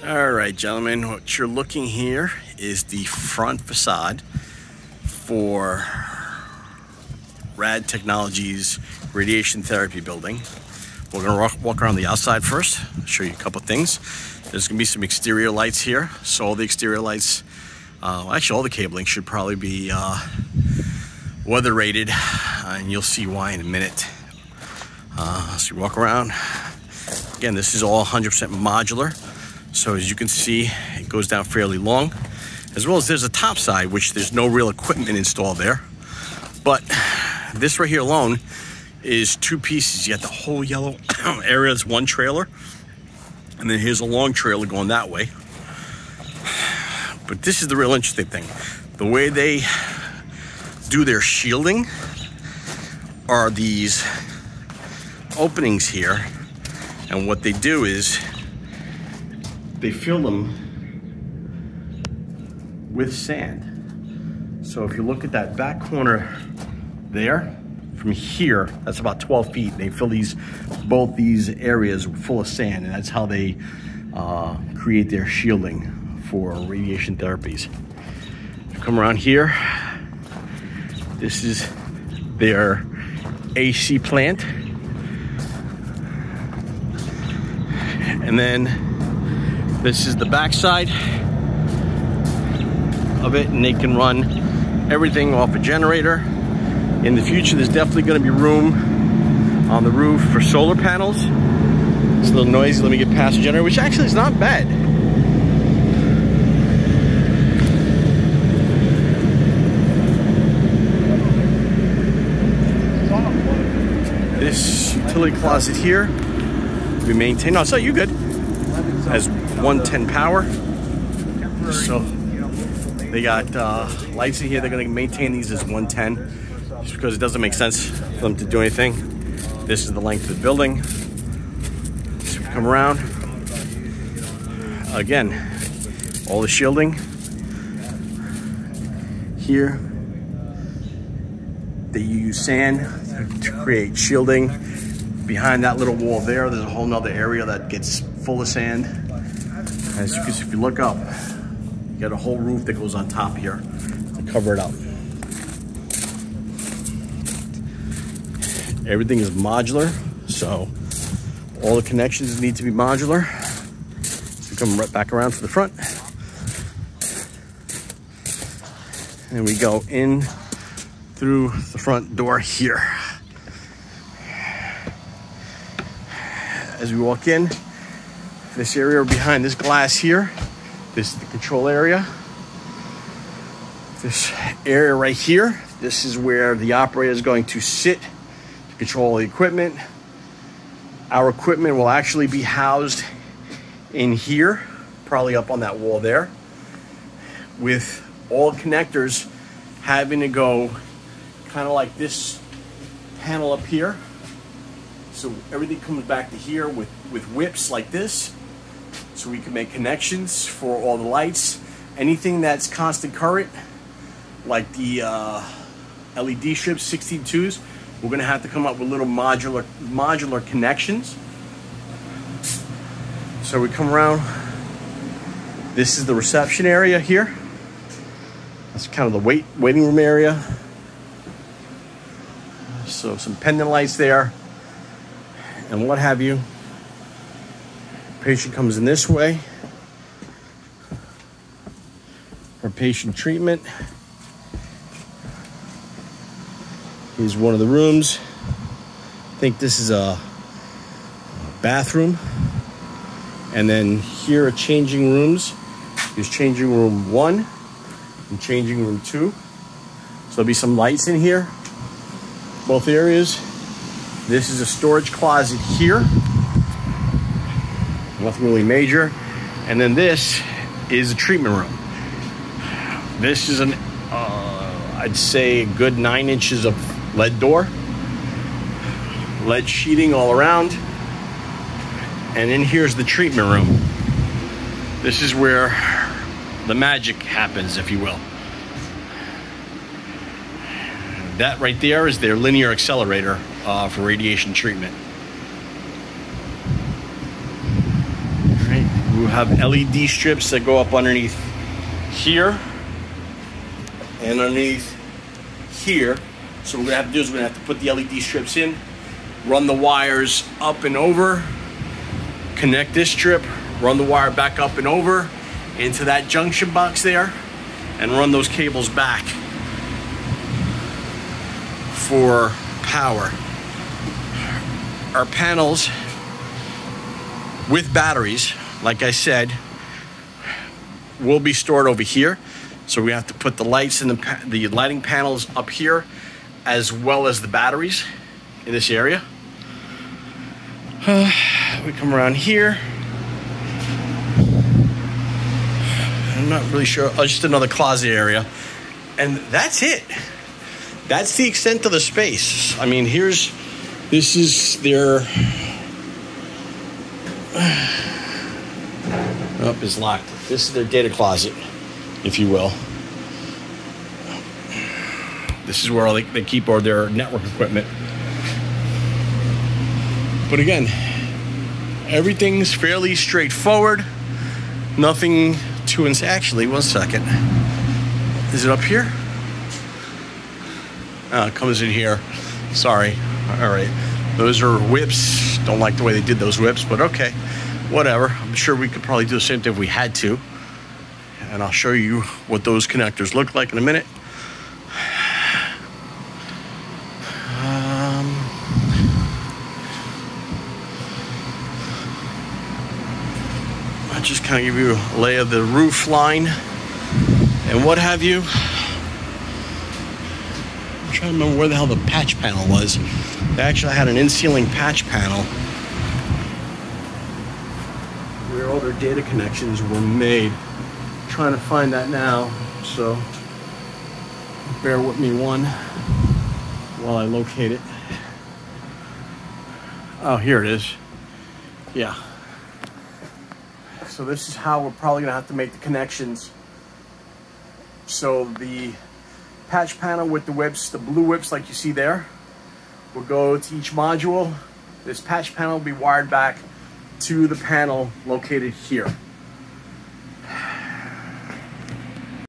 All right, gentlemen, what you're looking here is the front facade for Rad Technologies radiation therapy building. We're gonna walk around the outside first, show you a couple things. There's gonna be some exterior lights here. So all the exterior lights, actually all the cabling should probably be weather rated, and you'll see why in a minute. So you walk around. Again, this is all 100% modular. So as you can see, it goes down fairly long, as well as there's a top side, which there's no real equipment installed there. But this right here alone is two pieces. You got the whole yellow area, it's one trailer, and then here's a long trailer going that way. But this is the real interesting thing. The way they do their shielding are these openings here, and what they do is they fill them with sand. So if you look at that back corner there, from here, that's about 12 feet. They fill both these areas full of sand, and that's how they create their shielding for radiation therapies. If you come around here, this is their AC plant. And then this is the backside of it, and they can run everything off a generator. In the future, there's definitely going to be room on the roof for solar panels. It's a little noisy. Let me get past the generator, which actually is not bad. This utility closet here, we maintain. No, so you good. Has 110 power. So they got lights in here. They're going to maintain these as 110 just because it doesn't make sense for them to do anything. This is the length of the building. So we come around. Again, all the shielding here. They use sand to create shielding. Behind that little wall there, there's a whole nother area that gets full of sand. As you can see, if you look up, you got a whole roof that goes on top here to cover it up. Everything is modular, so all the connections need to be modular. So we come right back around to the front. And we go in through the front door here. As we walk in, this area behind this glass here, this is the control area. This area right here, this is where the operator is going to sit to control the equipment. Our equipment will actually be housed in here, probably up on that wall there, with all connectors having to go kind of like this panel up here. So everything comes back to here with whips like this, so we can make connections for all the lights. Anything that's constant current, like the LED strips, 16.2s, we're gonna have to come up with little modular connections. So we come around. This is the reception area here. That's kind of the waiting room area. So some pendant lights there and what have you. Patient comes in this way for patient treatment. Here's one of the rooms. I think this is a bathroom. And then here are changing rooms. Here's changing room 1 and changing room 2. So there'll be some lights in here, both areas. This is a storage closet here. Nothing really major. And then this is a treatment room. This is an, I'd say a good 9 inches of lead door. Lead sheeting all around. And then here's the treatment room. This is where the magic happens, if you will. That right there is their linear accelerator for radiation treatment. All right. We have LED strips that go up underneath here and underneath here. So what we're gonna have to do is we're gonna have to put the LED strips in, run the wires up and over, connect this strip, run the wire back up and over into that junction box there, and run those cables back for power. Our panels with batteries, like I said, will be stored over here. So we have to put the lights and the lighting panels up here, as well as the batteries in this area. We come around here. I'm not really sure. Oh, just another closet area. And that's it. That's the extent of the space. I mean, this is their... Oh, it's locked. This is their data closet, if you will. This is where they keep all their network equipment. But again, everything's fairly straightforward. Nothing too... Actually, one second. Is it up here? Oh, it comes in here. Sorry. All right. Those are whips. Don't like the way they did those whips, but okay. Whatever. I'm sure we could probably do the same thing if we had to. And I'll show you what those connectors look like in a minute. I'll just kind of give you a lay of the roof line and what have you. I'm trying to remember where the hell the patch panel was. They actually had an in-ceiling patch panel where all their data connections were made. I'm trying to find that now, so bear with me one while I locate it. Oh, here it is. Yeah. So this is how we're probably gonna have to make the connections. So the patch panel with the whips, the blue whips like you see there, will go to each module. This patch panel will be wired back to the panel located here.